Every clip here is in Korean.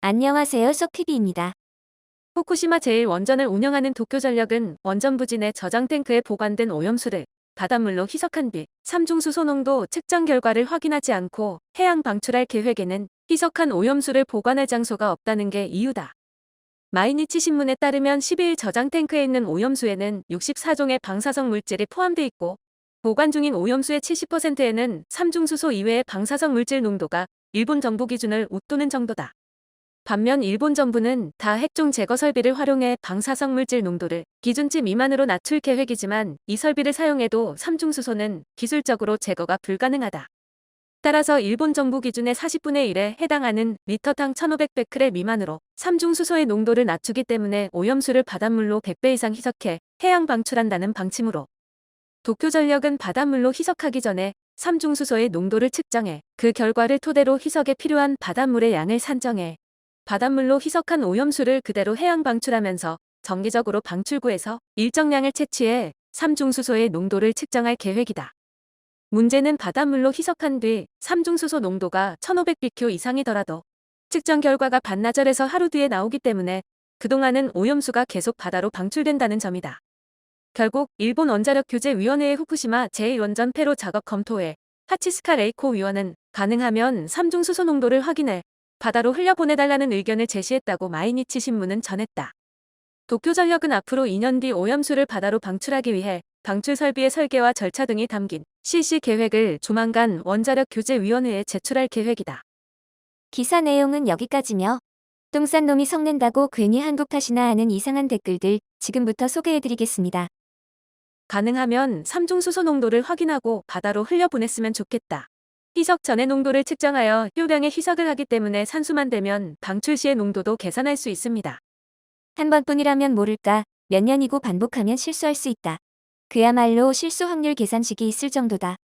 안녕하세요, 석TV입니다. 후쿠시마 제1원전을 운영하는 도쿄전력은 원전 부지 내 저장 탱크에 보관된 오염수를 바닷물로 희석한 뒤 삼중수소 농도 측정 결과를 확인하지 않고 해양 방출할 계획에는 희석한 오염수를 보관할 장소가 없다는 게 이유다. 마이니치 신문에 따르면 12일 저장 탱크에 있는 오염수에는 64종의 방사성 물질이 포함돼 있고 보관 중인 오염수의 70%에는 삼중수소 이외의 방사성 물질 농도가 일본 정부 기준을 웃도는 정도다. 반면 일본 정부는 다 핵종 제거 설비를 활용해 방사성 물질 농도를 기준치 미만으로 낮출 계획이지만 이 설비를 사용해도 삼중수소는 기술적으로 제거가 불가능하다. 따라서 일본 정부 기준의 40분의 1에 해당하는 리터당 1500베크렐 미만으로 삼중수소의 농도를 낮추기 때문에 오염수를 바닷물로 100배 이상 희석해 해양 방출한다는 방침으로 도쿄전력은 바닷물로 희석하기 전에 삼중수소의 농도를 측정해 그 결과를 토대로 희석에 필요한 바닷물의 양을 산정해 바닷물로 희석한 오염수를 그대로 해양 방출하면서 정기적으로 방출구에서 일정량을 채취해 삼중수소의 농도를 측정할 계획이다. 문제는 바닷물로 희석한 뒤 삼중수소 농도가 1500BQ 이상이더라도 측정 결과가 반나절에서 하루 뒤에 나오기 때문에 그동안은 오염수가 계속 바다로 방출된다는 점이다. 결국 일본 원자력규제위원회의 후쿠시마 제1원전 폐로 작업 검토회 하치스카 레이코 위원은 가능하면 삼중수소 농도를 확인해 바다로 흘려보내달라는 의견을 제시했다고 마이니치 신문은 전했다. 도쿄전력은 앞으로 2년 뒤 오염수를 바다로 방출하기 위해 방출 설비의 설계와 절차 등이 담긴 실시 계획을 조만간 원자력규제위원회에 제출할 계획이다. 기사 내용은 여기까지며 똥 싼 놈이 성낸다고 괜히 한국 탓이나 하는 이상한 댓글들 지금부터 소개해드리겠습니다. 가능하면 삼중수소 농도를 확인하고 바다로 흘려보냈으면 좋겠다. 희석 전의 농도를 측정하여 효량의 희석을 하기 때문에 산수만 되면 방출 시의 농도도 계산할 수 있습니다. 한 번뿐이라면 모를까 몇 년이고 반복하면 실수할 수 있다. 그야말로 실수 확률 계산식이 있을 정도다.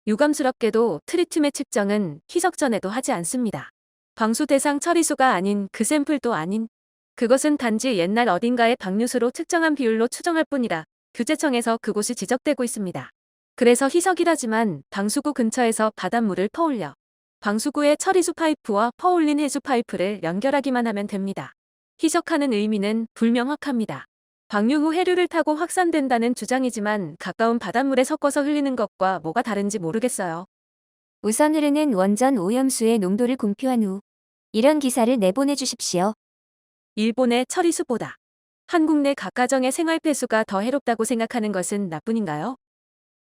유감스럽게도 트리튬의 측정은 희석 전에도 하지 않습니다. 방수 대상 처리수가 아닌 그 샘플도 아닌 그것은 단지 옛날 어딘가의 방류수로 측정한 비율로 추정할 뿐이라 규제청에서 그곳이 지적되고 있습니다. 그래서 희석이라지만 방수구 근처에서 바닷물을 퍼올려 방수구의 처리수 파이프와 퍼올린 해수 파이프를 연결하기만 하면 됩니다. 희석하는 의미는 불명확합니다. 방류 후 해류를 타고 확산된다는 주장이지만 가까운 바닷물에 섞어서 흘리는 것과 뭐가 다른지 모르겠어요. 우선 흐르는 원전 오염수의 농도를 공표한 후 이런 기사를 내보내 주십시오. 일본의 처리수보다 한국 내 각 가정의 생활 폐수가 더 해롭다고 생각하는 것은 나뿐인가요?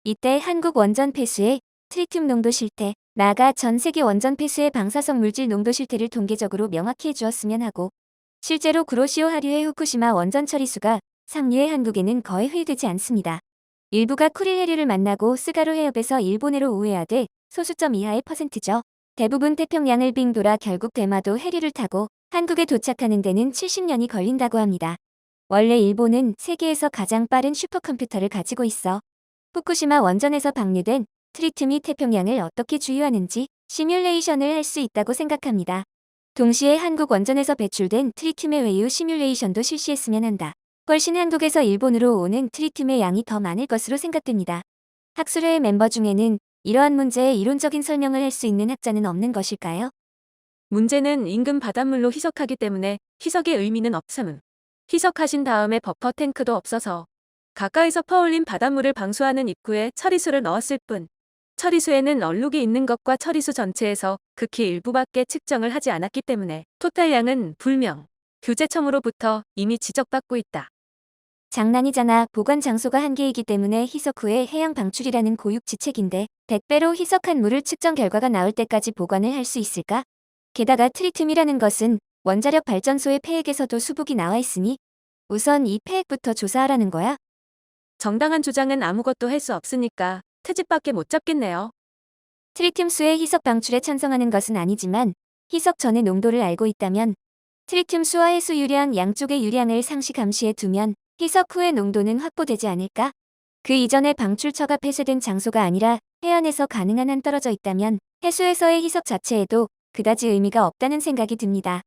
이때 한국 원전 폐수의 트리튬 농도 실태, 나아가 전 세계 원전 폐수의 방사성 물질 농도 실태를 통계적으로 명확히 해주었으면 하고 실제로 구로시오 하류의 후쿠시마 원전 처리수가 상류의 한국에는 거의 회유되지 않습니다. 일부가 쿠릴 해류를 만나고 스가로 해협에서 일본해로 오해하되 소수점 이하의 %죠. 대부분 태평양을 빙 돌아 결국 대마도 해류를 타고 한국에 도착하는 데는 70년이 걸린다고 합니다. 원래 일본은 세계에서 가장 빠른 슈퍼컴퓨터를 가지고 있어 후쿠시마 원전에서 방류된 트리튬이 태평양을 어떻게 주유하는지 시뮬레이션을 할 수 있다고 생각합니다. 동시에 한국 원전에서 배출된 트리튬의 외유 시뮬레이션도 실시했으면 한다. 훨씬 한국에서 일본으로 오는 트리튬의 양이 더 많을 것으로 생각됩니다. 학술회의 멤버 중에는 이러한 문제에 이론적인 설명을 할 수 있는 학자는 없는 것일까요? 문제는 인근 바닷물로 희석하기 때문에 희석의 의미는 없음. 희석하신 다음에 버퍼 탱크도 없어서 가까이서 퍼올린 바닷물을 방수하는 입구에 처리수를 넣었을 뿐 처리수에는 얼룩이 있는 것과 처리수 전체에서 극히 일부밖에 측정을 하지 않았기 때문에 토탈량은 불명. 규제청으로부터 이미 지적받고 있다. 장난이잖아. 보관 장소가 한계이기 때문에 희석 후에 해양 방출이라는 고육지책인데 100배로 희석한 물을 측정 결과가 나올 때까지 보관을 할 수 있을까? 게다가 트리튬이라는 것은 원자력 발전소의 폐액에서도 수북이 나와 있으니 우선 이 폐액부터 조사하라는 거야? 정당한 주장은 아무것도 할 수 없으니까 트집밖에 못 잡겠네요. 트리튬 수의 희석 방출에 찬성하는 것은 아니지만 희석 전의 농도를 알고 있다면 트리튬 수와 해수 유량 양쪽의 유량을 상시 감시해 두면 희석 후의 농도는 확보되지 않을까? 그 이전에 방출처가 폐쇄된 장소가 아니라 해안에서 가능한 한 떨어져 있다면 해수에서의 희석 자체에도 그다지 의미가 없다는 생각이 듭니다.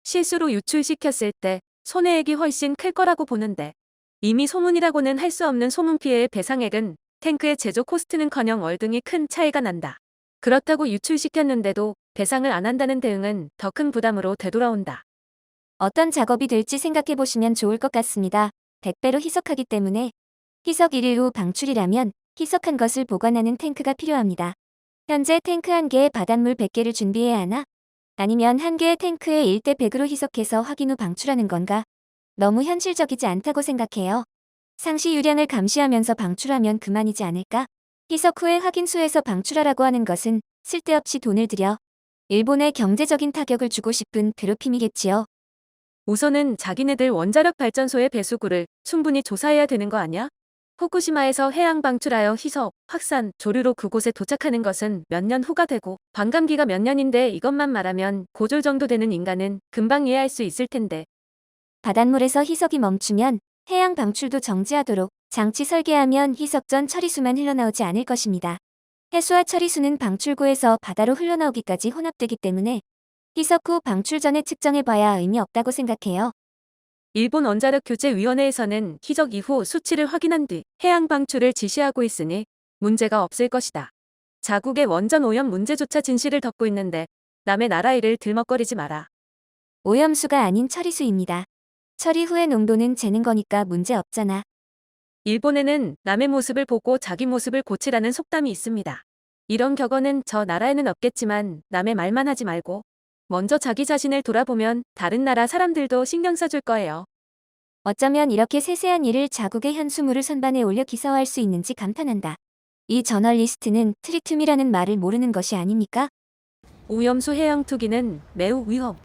실수로 유출시켰을 때 손해액이 훨씬 클 거라고 보는데 이미 소문이라고는 할 수 없는 소문 피해의 배상액은 탱크의 제조 코스트는커녕 월등히 큰 차이가 난다. 그렇다고 유출시켰는데도 배상을 안 한다는 대응은 더 큰 부담으로 되돌아온다. 어떤 작업이 될지 생각해 보시면 좋을 것 같습니다. 100배로 희석하기 때문에 희석 1일 후 방출이라면 희석한 것을 보관하는 탱크가 필요합니다. 현재 탱크 1개에 바닷물 100개를 준비해야 하나? 아니면 1개의 탱크에 1대 100으로 희석해서 확인 후 방출하는 건가? 너무 현실적이지 않다고 생각해요. 상시 유량을 감시하면서 방출하면 그만이지 않을까? 희석 후에 확인소에서 방출하라고 하는 것은 쓸데없이 돈을 들여 일본에 경제적인 타격을 주고 싶은 괴롭힘이겠지요. 우선은 자기네들 원자력 발전소의 배수구를 충분히 조사해야 되는 거 아냐? 후쿠시마에서 해양 방출하여 희석, 확산, 조류로 그곳에 도착하는 것은 몇 년 후가 되고 반감기가 몇 년인데 이것만 말하면 고졸 정도 되는 인간은 금방 이해할 수 있을 텐데. 바닷물에서 희석이 멈추면 해양 방출도 정지하도록 장치 설계하면 희석 전 처리수만 흘러나오지 않을 것입니다. 해수와 처리수는 방출구에서 바다로 흘러나오기까지 혼합되기 때문에 희석 후 방출 전에 측정해봐야 의미 없다고 생각해요. 일본 원자력 규제위원회에서는 희석 이후 수치를 확인한 뒤 해양 방출을 지시하고 있으니 문제가 없을 것이다. 자국의 원전 오염 문제조차 진실을 덮고 있는데 남의 나라 일을 들먹거리지 마라. 오염수가 아닌 처리수입니다. 처리 후의 농도는 재는 거니까 문제 없잖아. 일본에는 남의 모습을 보고 자기 모습을 고치라는 속담이 있습니다. 이런 격언은 저 나라에는 없겠지만 남의 말만 하지 말고 먼저 자기 자신을 돌아보면 다른 나라 사람들도 신경 써줄 거예요. 어쩌면 이렇게 세세한 일을 자국의 현수물을 선반에 올려 기사화할 수 있는지 감탄한다. 이 저널리스트는 트리튬이라는 말을 모르는 것이 아닙니까? 오염수 해양 투기는 매우 위험.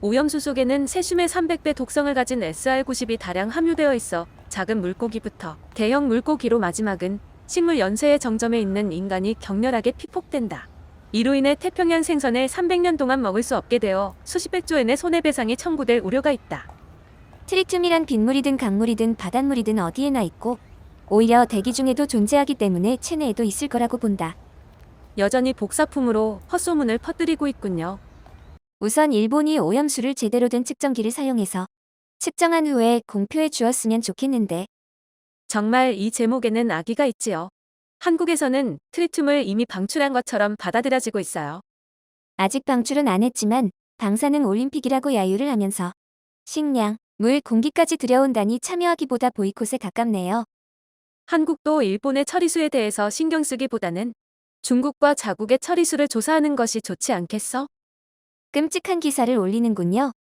오염수 속에는 세슘의 300배 독성을 가진 SR90이 다량 함유되어 있어 작은 물고기부터 대형 물고기로 마지막은 식물 연쇄의 정점에 있는 인간이 격렬하게 피폭된다. 이로 인해 태평양 생선을 300년 동안 먹을 수 없게 되어 수십백 조엔의 손해배상이 청구될 우려가 있다. 트리튬이란 빗물이든 강물이든 바닷물이든 어디에나 있고 오히려 대기 중에도 존재하기 때문에 체내에도 있을 거라고 본다. 여전히 복사품으로 헛소문을 퍼뜨리고 있군요. 우선 일본이 오염수를 제대로 된 측정기를 사용해서 측정한 후에 공표해 주었으면 좋겠는데 정말 이 제목에는 악의가 있지요. 한국에서는 트리튬을 이미 방출한 것처럼 받아들여지고 있어요. 아직 방출은 안 했지만 방사능 올림픽이라고 야유를 하면서 식량, 물, 공기까지 들여온다니 참여하기보다 보이콧에 가깝네요. 한국도 일본의 처리수에 대해서 신경 쓰기보다는 중국과 자국의 처리수를 조사하는 것이 좋지 않겠어? 끔찍한 기사를 올리는군요.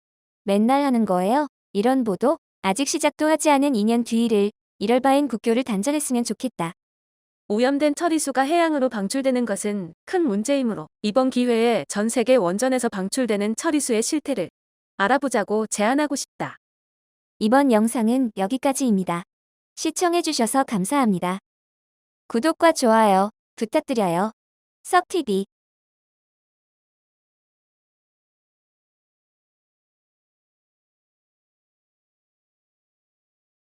맨날 하는 거예요. 이런 보도 아직 시작도 하지 않은 2년 뒤를 이럴 바엔 국교를 단절했으면 좋겠다. 오염된 처리수가 해양으로 방출되는 것은 큰 문제이므로 이번 기회에 전 세계 원전에서 방출되는 처리수의 실태를 알아보자고 제안하고 싶다. 이번 영상은 여기까지입니다. 시청해주셔서 감사합니다. 구독과 좋아요 부탁드려요. 썩TV